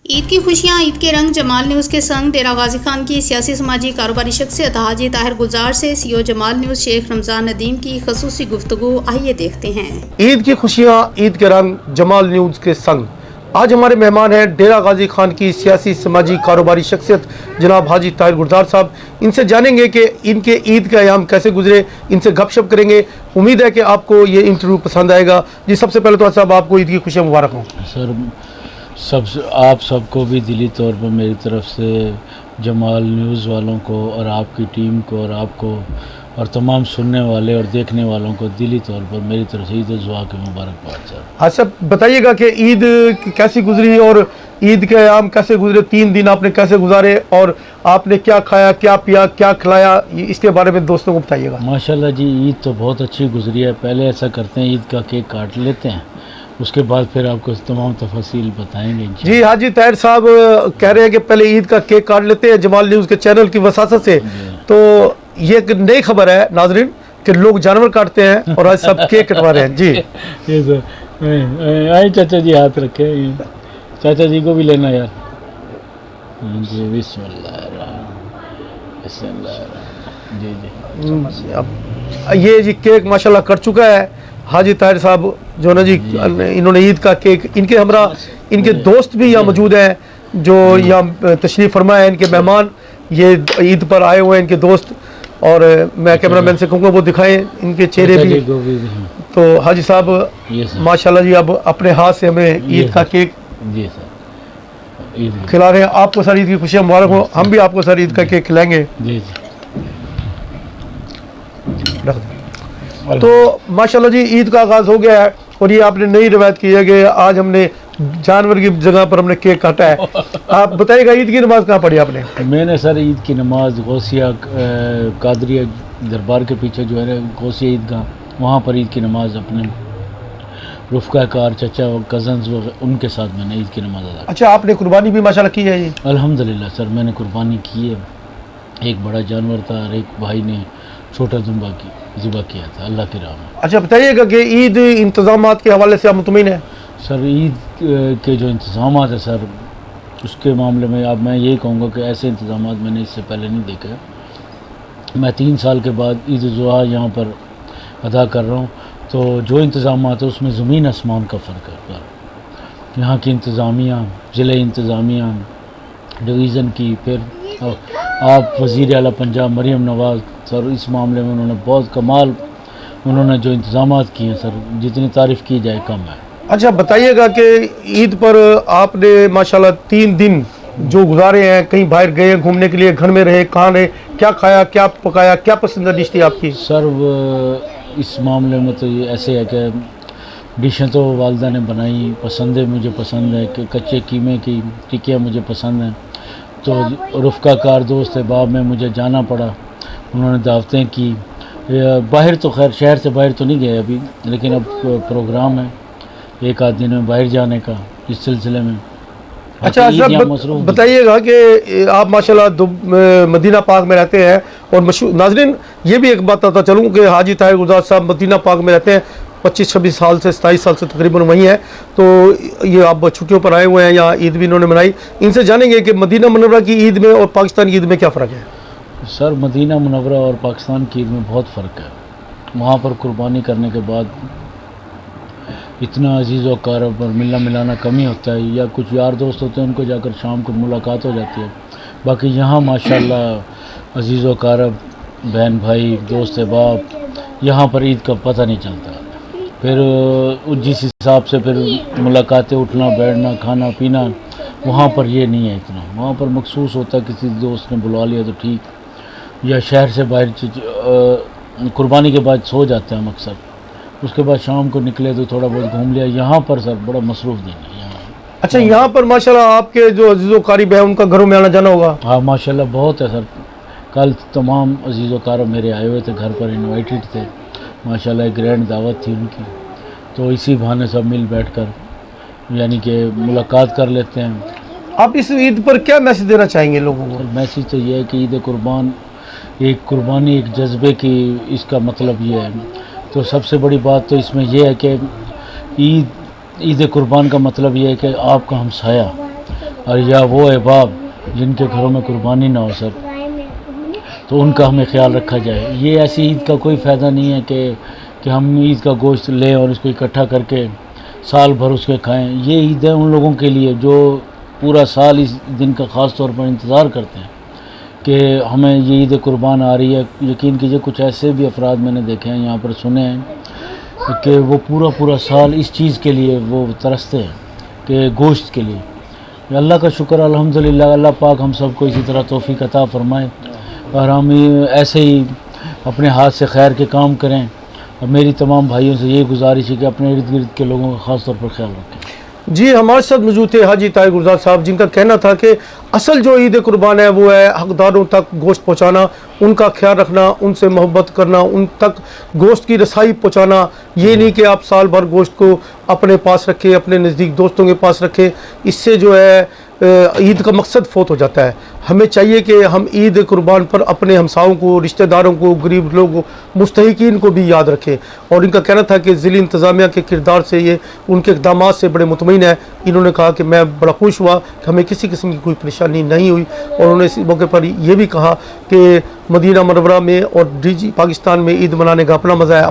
ईद की खुशियां, ईद के रंग। जमाल न्यूज़ के संग डेरा गाजी खान की सियासी समाजी कारोबारी शख्सियत हाजी ताहिर गुलजार से सीईओ जमाल न्यूज़ शेख रमज़ान नदीम की खसूसी गुफ्तगू। आइए देखते हैं। ईद की खुशियां, ईद के रंग, जमाल न्यूज़ के संग। आज हमारे मेहमान हैं डेरा गाजी खान की सियासी समाजी कारोबारी शख्सियत जनाब हाजी ताहिर गुलजार साहब। इनसे जानेंगे कि इनके ईद के अयाम कैसे गुजरे, इनसे गपशप करेंगे। उम्मीद है कि आपको ये इंटरव्यू पसंद आएगा। जी, सबसे पहले तो साहब आपको ईद की खुशियाँ मुबारक हों। सर आप सबको भी दिली तौर पर मेरी तरफ से, जमाल न्यूज़ वालों को और आपकी टीम को और आपको और तमाम सुनने वाले और देखने वालों को दिली तौर पर मेरी तरफ से ईद जुआ की मुबारकबाद सर। अच्छा, बताइएगा कि ईद कैसी गुजरी और ईद के अयाम कैसे गुजरे, 3 दिन आपने कैसे गुजारे और आपने क्या खाया, क्या पिया, क्या खिलाया, इसके बारे में दोस्तों को बताइएगा। माशाल्लाह जी, ईद तो बहुत अच्छी गुजरी है। पहले ऐसा करते हैं, ईद का केक काट लेते हैं, उसके बाद फिर आपको तमाम तफसील बताएंगे। जी हाजी ताहिर साहब कह रहे हैं कि पहले ईद का केक काट लेते हैं जमाल न्यूज़ के चैनल की वसासत से। तो ये एक नई खबर है नाजरीन कि लोग जानवर काटते हैं और आज सब केक कटवा रहे हैं। जी ये सर, आए चाचा जी हाथ रखे, चाचा जी को भी लेना यार। जी बिस्मिल्लाह, जी जी। अब ये जी केक माशाल्लाह कट चुका है। हाजी ताहिर साहब जो ना जी, इन्होंने ईद का केक, इनके हमरा इनके दोस्त भी यहाँ मौजूद हैं जो यहाँ तशरीफ़ फरमा है। इनके मेहमान ये ईद पर आए हुए हैं, इनके दोस्त। और मैं कैमरामैन से कहूँगा वो दिखाएं इनके चेहरे भी। तो हाजी साहब माशाल्लाह जी, अब अपने हाथ से हमें ईद का केक जी सर खिला रहे हैं। आपको सर ईद की खुशियाँ मुबारक हो। हम भी आपको सर ईद का केक खिलाएंगे। जी तो माशाल्लाह जी, ईद का आगाज़ हो गया है और ये आपने नई रवायत की है कि आज हमने जानवर की जगह पर हमने केक काटा है। आप बताइएगा ईद की नमाज कहाँ पढ़ी आपने? मैंने सर ईद की नमाज गौसिया कादरिया दरबार के पीछे जो है गौसिया ईदगाह, वहाँ पर ईद की नमाज अपने रुफ़का कार चचा और कज़न्स उनके साथ मैंने ईद की नमाज अदा। अच्छा, आपने कुर्बानी भी माशाल्लाह की है? ये अल्हम्दुलिल्लाह सर, मैंने कुर्बानी की है। एक बड़ा जानवर था और एक भाई ने छोटा ज़ुबा किया था अल्लाह की राह में। अच्छा, बताइएगा कि ईद इंतज़ामात के हवाले से आप मुतमईन हैं? सर ईद के जो इंतज़ाम है सर, उसके मामले में अब मैं यही कहूँगा कि ऐसे इंतज़ाम मैंने इससे पहले नहीं देखे। मैं 3 साल के बाद ईद जुहा यहाँ पर अदा कर रहा हूँ। तो जो इंतज़ाम है उसमें ज़मीन आसमान का फ़र्क है। यहाँ की इंतज़ामिया, ज़िले इंतज़ामिया, डिवीज़न की, फिर आप वज़ीर आला पंजाब मरीम नवाज़ सर, इस मामले में उन्होंने बहुत कमाल, उन्होंने जो इंतज़ाम किए हैं सर, जितनी तारीफ़ की जाए कम है। अच्छा, बताइएगा कि ईद पर आपने माशाल्लाह 3 दिन जो गुजारे हैं, कहीं बाहर गए घूमने के लिए, घर में रहे, कहाँ रहे, क्या खाया, क्या पकाया, क्या पसंदीदा डिश थी आपकी? सर इस मामले में तो ये ऐसे है कि डिशें तो वालदा ने बनाई, पसंद है, मुझे पसंद है कि कच्चे कीमे की टिक्कियाँ मुझे पसंद हैं। तो रुफ़का कार दोस्त अहबाब में मुझे जाना पड़ा, उन्होंने दावतें की। बाहर तो खैर शहर से बाहर तो नहीं गए अभी, लेकिन अब प्रोग्राम है 1 आध दिन में बाहर जाने का इस सिलसिले में। अच्छा सर, बताइएगा कि आप माशाल्लाह मदीना पाक में रहते हैं और मशहूर नाज़रीन, ये भी एक बात आता चलूँ कि हाजी ताहिर गुलजार साहब मदीना पाक में रहते हैं, 25-26 साल से 27 साल से तकरीबन वहीं है। तो ये आप छुट्टियों पर आए हुए हैं, यहाँ ईद भी इन्होंने मनाई। इनसे जानेंगे कि मदीना मुनव्वरा की ईद में और पाकिस्तान की ईद में क्या फ़र्क है? सर मदीना मुनव्वरा और पाकिस्तान की ईद में बहुत फ़र्क है। वहाँ पर कुर्बानी करने के बाद इतना अजीज़ व कारब और मिलना मिलाना कम ही होता है, या कुछ यार दोस्त होते हैं उनको जाकर शाम को मुलाकात हो जाती है। बाकी यहाँ माशाल्लाह अजीज़ व कारब, बहन भाई, दोस्त अहबाब, यहाँ पर ईद का पता नहीं चलता। फिर जिस हिसाब से फिर मुलाकातें, उठना बैठना, खाना पीना, वहाँ पर ये नहीं है इतना। वहाँ पर मखसूस होता है, किसी दोस्त ने बुला लिया तो ठीक, या शहर से बाहर कुर्बानी के बाद सो जाते हैं हम अक्सर, उसके बाद शाम को निकले तो थोड़ा बहुत घूम लिया। यहाँ पर सर बड़ा मसरूफ़ दिन है यहाँ। अच्छा, यहाँ पर माशाल्लाह आपके जो अजीज़ो कारीब है उनका घरों में आना जाना होगा? हाँ माशाल्लाह बहुत है सर। कल तमाम अजीज़ो कारब मेरे आए हुए थे, घर पर इनवाइटेड थे माशाल्लाह, एक ग्रैंड दावत थी उनकी। तो इसी बहाने सब मिल बैठ कर यानी कि मुलाकात कर लेते हैं। आप इस ईद पर क्या मैसेज देना चाहेंगे लोगों को? मैसेज तो ये है कि ईद कुर्बानी एक जज्बे की, इसका मतलब ये है। तो सबसे बड़ी बात तो इसमें यह है कि ईद कुर्बान का मतलब ये है कि आपका हमसाया, और या वो अहबाब जिनके घरों में कुर्बानी ना हो सर, तो उनका हमें ख्याल रखा जाए। ये ऐसी ईद का कोई फ़ायदा नहीं है कि हम ईद का गोश्त लें और इसको इकट्ठा करके साल भर उसके खाएं। ये ईद है उन लोगों के लिए जो पूरा साल इस दिन का ख़ास तौर पर इंतज़ार करते हैं कि हमें ये ईद कुर्बान आ रही है। यकीन कीजिए कुछ ऐसे भी अफराद मैंने देखे हैं, यहाँ पर सुने हैं कि वो पूरा साल इस चीज़ के लिए वो तरसते हैं कि गोश्त के लिए। अल्लाह का शुक्र अल्हम्दुलिल्लाह, अल्लाह पाक हम सबको इसी तरह तौफीक अता फरमाए और हम ऐसे ही अपने हाथ से खैर के काम करें। और मेरी तमाम भाइयों से यही गुजारिश है कि अपने इर्द गिर्द के लोगों का ख़ास तौर पर ख्याल रखें। जी, हमारे साथ मौजूद थे हाजी ताहिर गुलजार साहब, जिनका कहना था कि असल जो ईद कुर्बान है वो है हकदारों तक गोश्त पहुँचाना, उनका ख्याल रखना, उनसे मोहब्बत करना, उन तक गोश्त की रसाई पहुँचाना। ये नहीं कि आप साल भर गोश्त को अपने पास रखें, अपने नज़दीक दोस्तों के पास रखें, इससे जो है ईद का मकसद फोत हो जाता है। हमें चाहिए कि हम ईद कुर्बान पर अपने हमसाओं को, रिश्तेदारों को, गरीब लोगों, मुस्तहिकीन को भी याद रखें। और इनका कहना था कि ज़िली इंतज़ामिया के किरदार से, ये उनके इक़दामात से बड़े मुतमईन है। इन्होंने कहा कि मैं बड़ा खुश हुआ कि हमें किसी किस्म की कोई परेशानी नहीं हुई। और उन्होंने इस मौके पर यह भी कहा कि मदीना मुनव्वरा में और डीजी पाकिस्तान में ईद मनाने का अपना मज़ा है।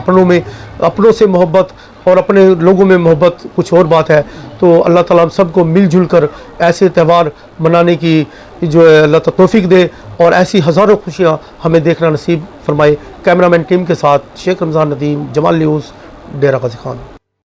अपनों से मोहब्बत और अपने लोगों में मोहब्बत कुछ और बात है। तो अल्लाह ताला हम सबको मिलजुल कर ऐसे त्यौहार मनाने की जो है अल्लाह ताला तौफीक दे और ऐसी हज़ारों खुशियाँ हमें देखना नसीब फरमाए। कैमरामैन टीम के साथ शेख रमज़ान नदीम, जमाल न्यूज़, डेरा गाज़ी खान।